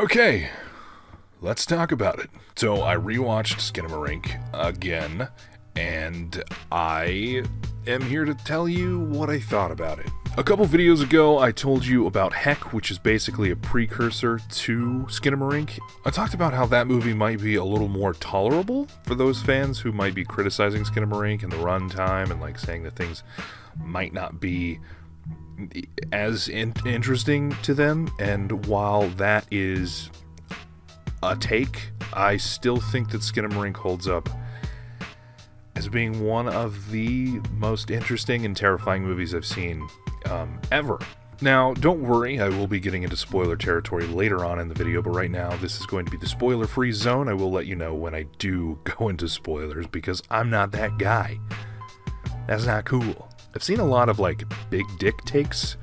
Okay, let's talk about it. So I rewatched Skinamarink again, and I am here to tell you what I thought about it. A couple videos ago, I told you about Heck, which is basically a precursor to Skinamarink. I talked about how that movie might be a little more tolerable for those fans who might be criticizing Skinamarink and the runtime and like saying that things might not be as interesting to them. And while that is a take, I still think that Skinamarink holds up as being one of the most interesting and terrifying movies I've seen ever. Now, don't worry, I will be getting into spoiler territory later on in the video, but right now this is going to be the spoiler-free zone. I will let you know when I do go into spoilers, because I'm not that guy. That's not cool. I've seen a lot of like big dick takes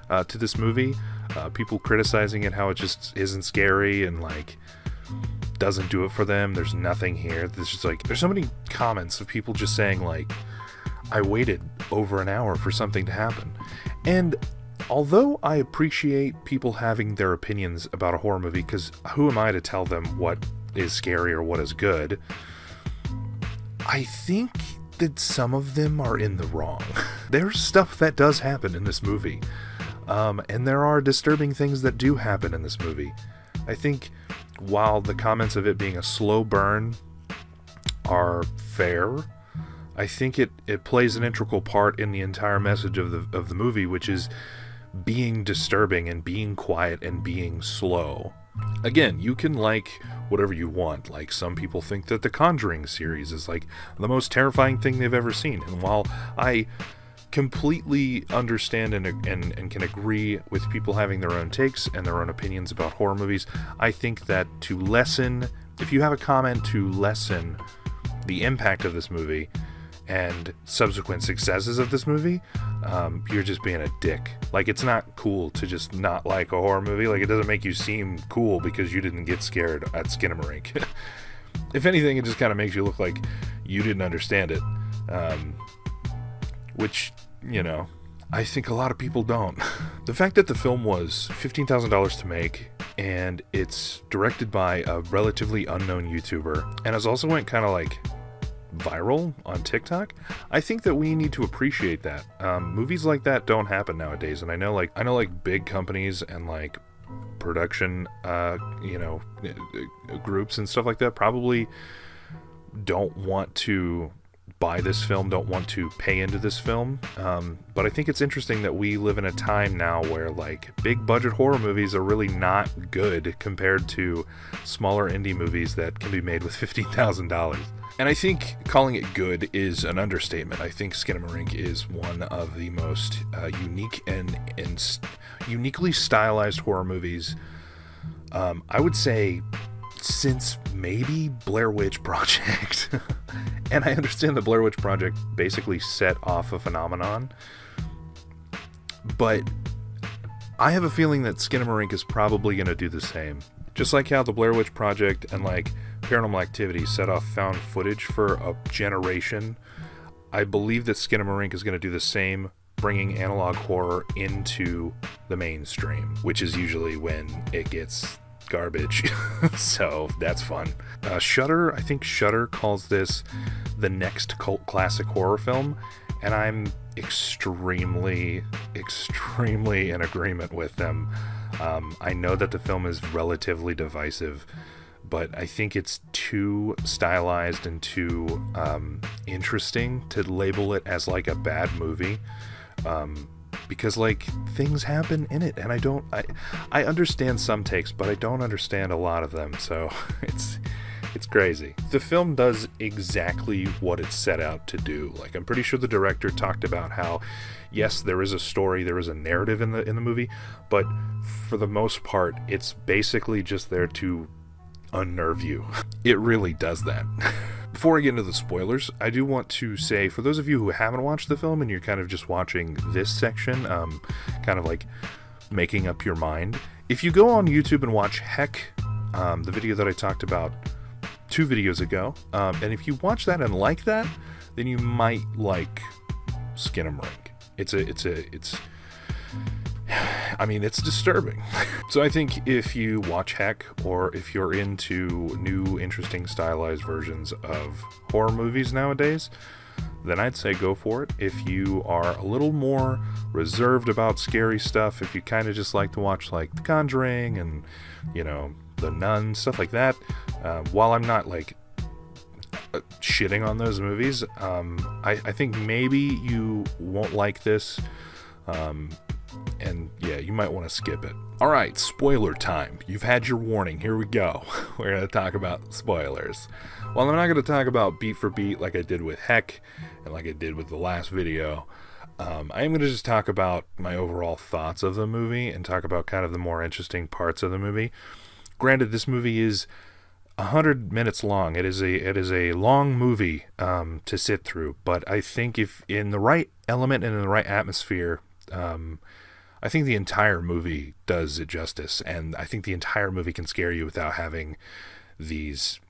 to this movie. People criticizing it, how it just isn't scary and like doesn't do it for them. There's nothing here. There's just like, there's so many comments of people just saying like, I waited over an hour for something to happen. And although I appreciate people having their opinions about a horror movie, because who am I to tell them what is scary or what is good, I think that some of them are in the wrong. There's stuff that does happen in this movie. And there are disturbing things that do happen in this movie. I think while the comments of it being a slow burn are fair, I think it plays an integral part in the entire message of the movie, which is being disturbing and being quiet and being slow. Again, you can like whatever you want. Like, some people think that the Conjuring series is like the most terrifying thing they've ever seen. And while I completely understand and can agree with people having their own takes and their own opinions about horror movies, I think that to lessen, if you have a comment to lessen the impact of this movie and subsequent successes of this movie, you're just being a dick. Like, it's not cool to just not like a horror movie. Like, it doesn't make you seem cool because you didn't get scared at Skinamarink. If anything, it just kind of makes you look like you didn't understand it. Which, you know, I think a lot of people don't. The fact that the film was $15,000 to make, and it's directed by a relatively unknown YouTuber, and has also went kind of like viral on TikTok, I think that we need to appreciate that. Movies like that don't happen nowadays, and I know like big companies and like production groups and stuff like that probably don't want to buy this film, don't want to pay into this film, but I think it's interesting that we live in a time now where like big budget horror movies are really not good compared to smaller indie movies that can be made with $15,000. And I think calling it good is an understatement. I think Skinamarink is one of the most unique and uniquely stylized horror movies, I would say, since maybe Blair Witch Project. And I understand the Blair Witch Project basically set off a phenomenon, but I have a feeling that Skinamarink is probably going to do the same. Just like how the Blair Witch Project and like Paranormal Activity set off found footage for a generation, I believe that Skinamarink is going to do the same, bringing analog horror into the mainstream, which is usually when it gets garbage. So that's fun. Shudder, I think Shudder calls this the next cult classic horror film, and I'm extremely in agreement with them. I know that the film is relatively divisive, but I think it's too stylized and too interesting to label it as like a bad movie, because like things happen in it, and I understand some takes, but I don't understand a lot of them, so it's crazy. The film does exactly what it set out to do. Like, I'm pretty sure the director talked about how, yes, there is a story, there is a narrative in the movie, but for the most part, it's basically just there to unnerve you. It really does that. Before I get into the spoilers, I do want to say, for those of you who haven't watched the film and you're kind of just watching this section, kind of like making up your mind, if you go on YouTube and watch Heck, the video that I talked about 2 videos ago, and if you watch that and like that, then you might like Skinamarink. It's I mean, it's disturbing. So I think if you watch Heck, or if you're into new, interesting, stylized versions of horror movies nowadays, then I'd say go for it. If you are a little more reserved about scary stuff, if you kind of just like to watch like The Conjuring and, you know, The Nun, stuff like that, while I'm not like shitting on those movies, I think maybe you won't like this. And yeah, you might want to skip it. Alright, spoiler time. You've had your warning. Here we go. We're going to talk about spoilers. Well, I'm not going to talk about beat for beat like I did with Heck and like I did with the last video. I am going to just talk about my overall thoughts of the movie and talk about kind of the more interesting parts of the movie. Granted, this movie is 100 minutes long. It is a long movie to sit through, but I think if in the right element and in the right atmosphere, I think the entire movie does it justice, and I think the entire movie can scare you without having these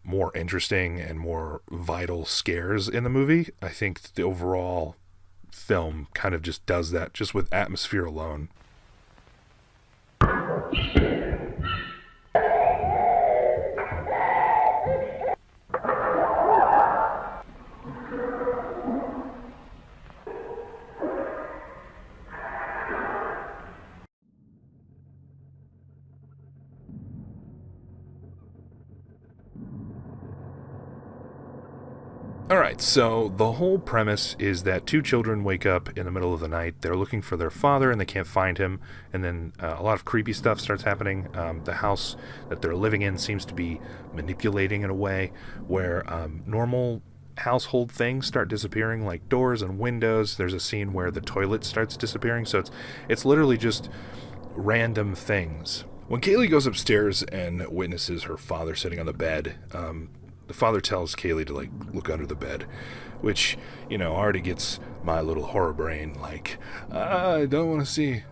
more interesting and more vital scares in the movie. I think the overall film kind of just does that just with atmosphere alone. Alright, so the whole premise is that two children wake up in the middle of the night. They're looking for their father and they can't find him. And then a lot of creepy stuff starts happening. The house that they're living in seems to be manipulating in a way where normal household things start disappearing, like doors and windows. There's a scene where the toilet starts disappearing. So it's literally just random things. When Kaylee goes upstairs and witnesses her father sitting on the bed, the father tells Kaylee to, like, look under the bed, which, you know, already gets my little horror brain, like, I don't want to see.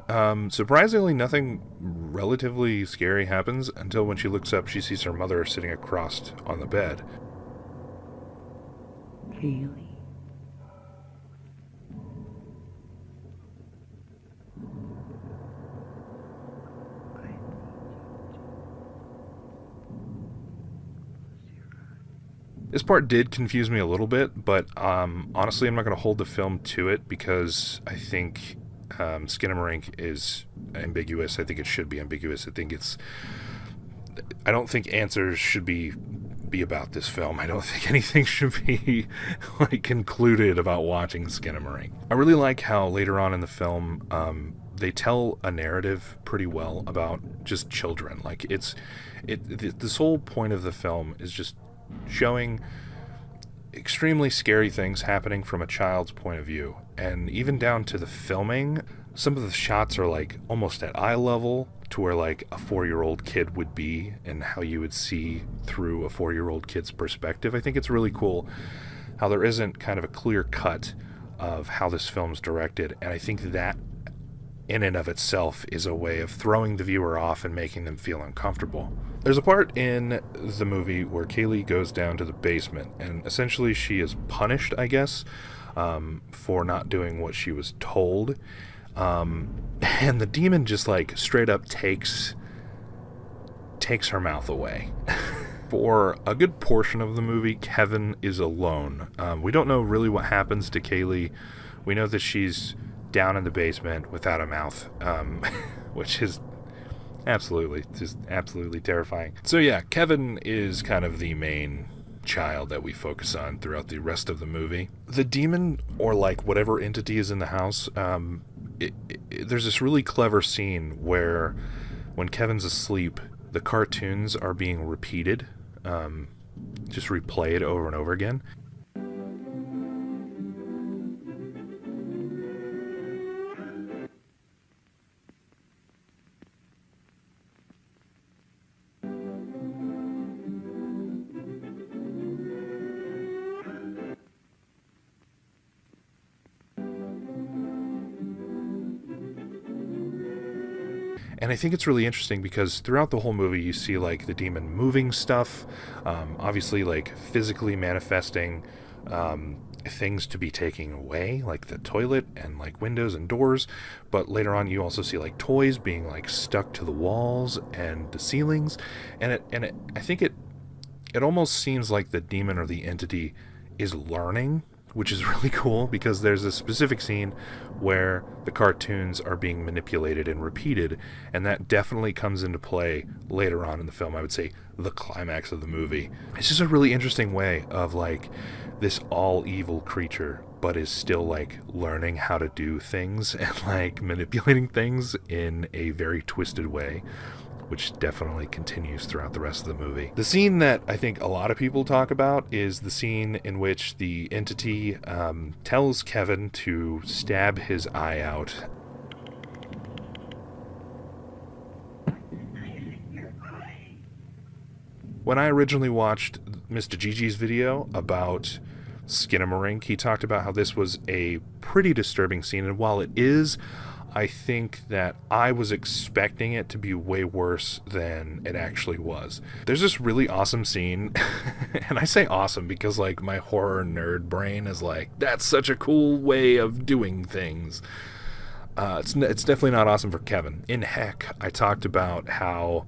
Surprisingly, nothing relatively scary happens until when she looks up, she sees her mother sitting across on the bed. Kaylee. This part did confuse me a little bit, but honestly, I'm not going to hold the film to it because I think Skinamarink is ambiguous. I think it should be ambiguous. I don't think answers should be about this film. I don't think anything should be like concluded about watching Skinamarink. I really like how later on in the film they tell a narrative pretty well about just children. Like this whole point of the film is just showing extremely scary things happening from a child's point of view, and even down to the filming. Some of the shots are like almost at eye level to where like a 4-year-old kid would be and how you would see through a 4-year-old kid's perspective. I think it's really cool how there isn't kind of a clear cut of how this film's directed, and I think that in and of itself is a way of throwing the viewer off and making them feel uncomfortable. There's a part in the movie where Kaylee goes down to the basement, and essentially she is punished, I guess, for not doing what she was told. And the demon just like straight up takes her mouth away. For a good portion of the movie, Kevin is alone. We don't know really what happens to Kaylee. We know that she's down in the basement without a mouth, which is absolutely terrifying. So yeah, Kevin is kind of the main child that we focus on throughout the rest of the movie. The demon, or like whatever entity is in the house, there's this really clever scene where when Kevin's asleep, the cartoons are being repeated, just replayed over and over again. And I think it's really interesting because throughout the whole movie you see like the demon moving stuff, obviously like physically manifesting things to be taken away, like the toilet and like windows and doors, but later on you also see like toys being like stuck to the walls and the ceilings, and I think it almost seems like the demon or the entity is learning, which is really cool, because there's a specific scene where the cartoons are being manipulated and repeated, and that definitely comes into play later on in the film. I would say the climax of the movie. It's just a really interesting way of like this all evil creature, but is still like learning how to do things and like manipulating things in a very twisted way, which definitely continues throughout the rest of the movie. The scene that I think a lot of people talk about is the scene in which the entity tells Kevin to stab his eye out. When I originally watched Mr. Gigi's video about Skinamarink, he talked about how this was a pretty disturbing scene, and while it is, I think that I was expecting it to be way worse than it actually was. There's this really awesome scene, and I say awesome because like my horror nerd brain is like, that's such a cool way of doing things. It's definitely not awesome for Kevin. In Heck, I talked about how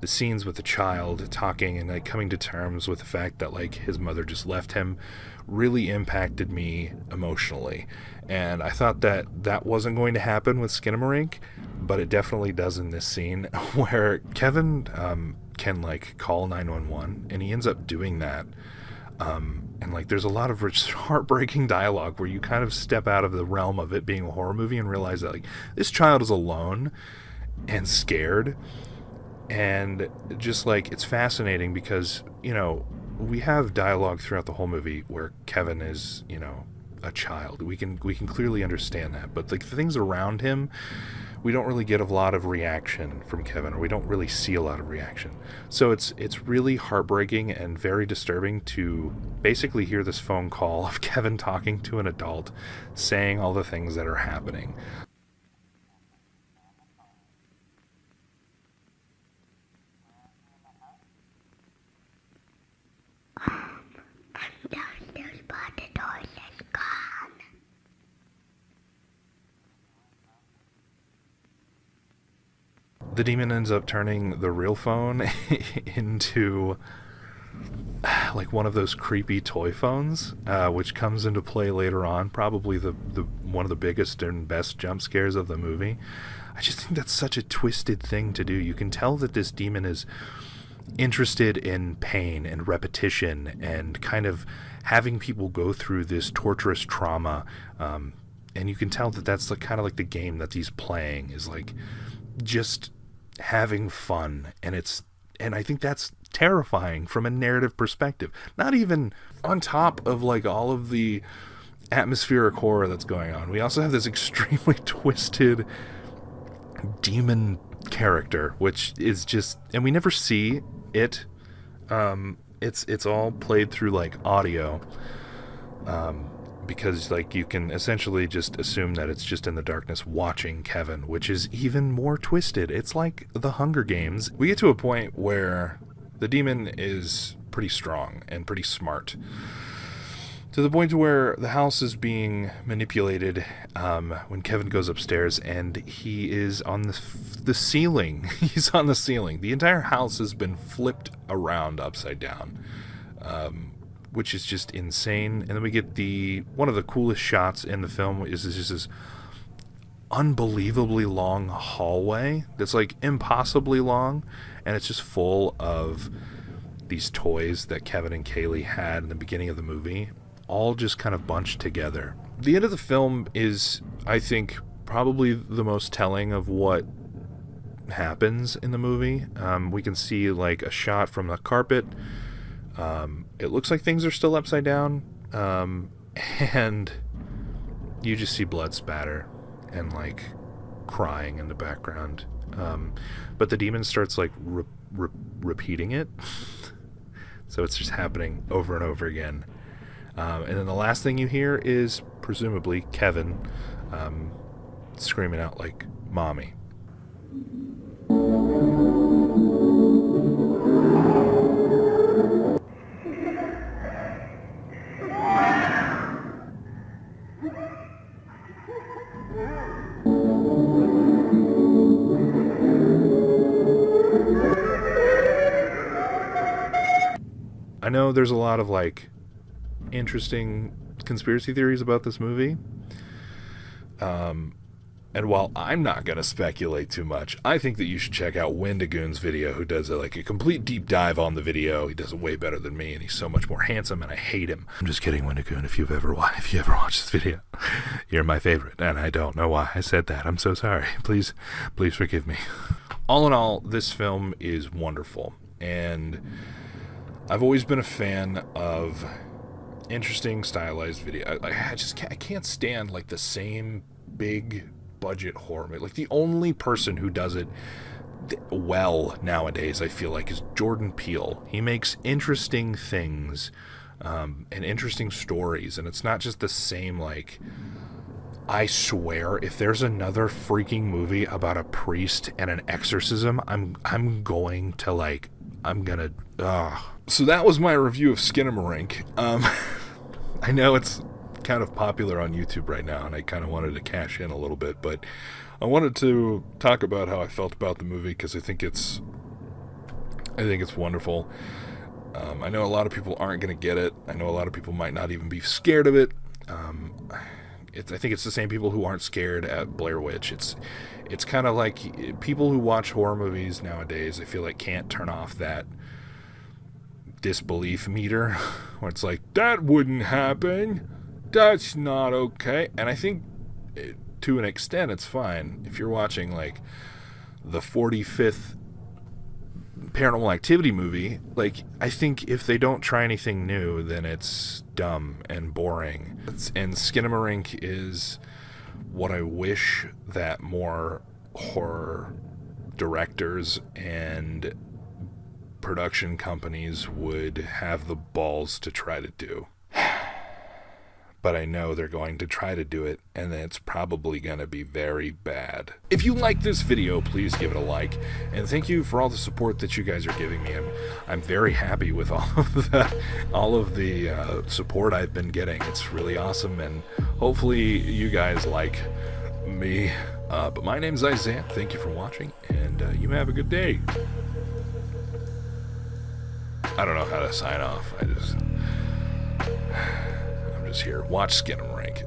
the scenes with the child talking and like coming to terms with the fact that like his mother just left him really impacted me emotionally, and I thought that that wasn't going to happen with Skinamarink, but it definitely does in this scene where Kevin can like call 911, and he ends up doing that, and like there's a lot of rich, heartbreaking dialogue where you kind of step out of the realm of it being a horror movie and realize that like this child is alone and scared. And just like, it's fascinating because, you know, we have dialogue throughout the whole movie where Kevin is, you know, a child. We can clearly understand that, but like the things around him, we don't really get a lot of reaction from Kevin, or we don't really see a lot of reaction. So it's really heartbreaking and very disturbing to basically hear this phone call of Kevin talking to an adult, saying all the things that are happening. The demon ends up turning the real phone into like one of those creepy toy phones, which comes into play later on, probably the one of the biggest and best jump scares of the movie. I just think that's such a twisted thing to do. You can tell that this demon is interested in pain and repetition and kind of having people go through this torturous trauma, and you can tell that that's like kind of like the game that he's playing, is like just having fun, and I think that's terrifying from a narrative perspective, not even on top of like all of the atmospheric horror that's going on. We also have this extremely twisted demon character, which is just, and we never see it. It's all played through like audio, because like you can essentially just assume that it's just in the darkness watching Kevin, which is even more twisted. It's like the Hunger Games. We get to a point where the demon is pretty strong and pretty smart, to the point where the house is being manipulated when Kevin goes upstairs, and he is on the ceiling. He's on the ceiling. The entire house has been flipped around upside down, which is just insane. And then we get one of the coolest shots in the film is just this unbelievably long hallway that's like impossibly long, and it's just full of these toys that Kevin and Kaylee had in the beginning of the movie, all just kind of bunched together. The end of the film is, I think, probably the most telling of what happens in the movie. We can see like a shot from the carpet. It looks like things are still upside down, and you just see blood spatter and like crying in the background. But the demon starts like repeating it. So it's just happening over and over again. And then the last thing you hear is presumably Kevin screaming out like, "Mommy." I know there's a lot of like interesting conspiracy theories about this movie. And while I'm not going to speculate too much, I think that you should check out Wendigoon's video, who does like a complete deep dive on the video. He does it way better than me, and he's so much more handsome, and I hate him. I'm just kidding, Wendigoon. If you ever watched this video, you're my favorite, and I don't know why I said that. I'm so sorry. Please forgive me. All in all, this film is wonderful, and I've always been a fan of interesting stylized video. I can't stand like the same big budget horror movie. Like, the only person who does it well nowadays, I feel like, is Jordan Peele. He makes interesting things and interesting stories, and it's not just the same, like, I swear, if there's another freaking movie about a priest and an exorcism, I'm going to, like, I'm gonna, So that was my review of Skinamarink. I know it's kind of popular on YouTube right now, and I kind of wanted to cash in a little bit, but I wanted to talk about how I felt about the movie, because I think it's wonderful. I know a lot of people aren't going to get it. I know a lot of people might not even be scared of it. I think it's the same people who aren't scared at Blair Witch. It's kind of like people who watch horror movies nowadays, I feel like, can't turn off that disbelief meter where it's like, that wouldn't happen. That's not okay. And I think to an extent it's fine. If you're watching like the 45th Paranormal Activity movie, like, I think if they don't try anything new, then it's dumb and boring. And Skinamarink is what I wish that more horror directors and production companies would have the balls to try to do. But I know they're going to try to do it, and it's probably going to be very bad. If you like this video, please give it a like, and thank you for all the support that you guys are giving me. I'm very happy with all of the support I've been getting. It's really awesome, and hopefully you guys like me. But my name's Isaiah. Thank you for watching, and you have a good day. I don't know how to sign off. I'm just here. Watch Skinamarink.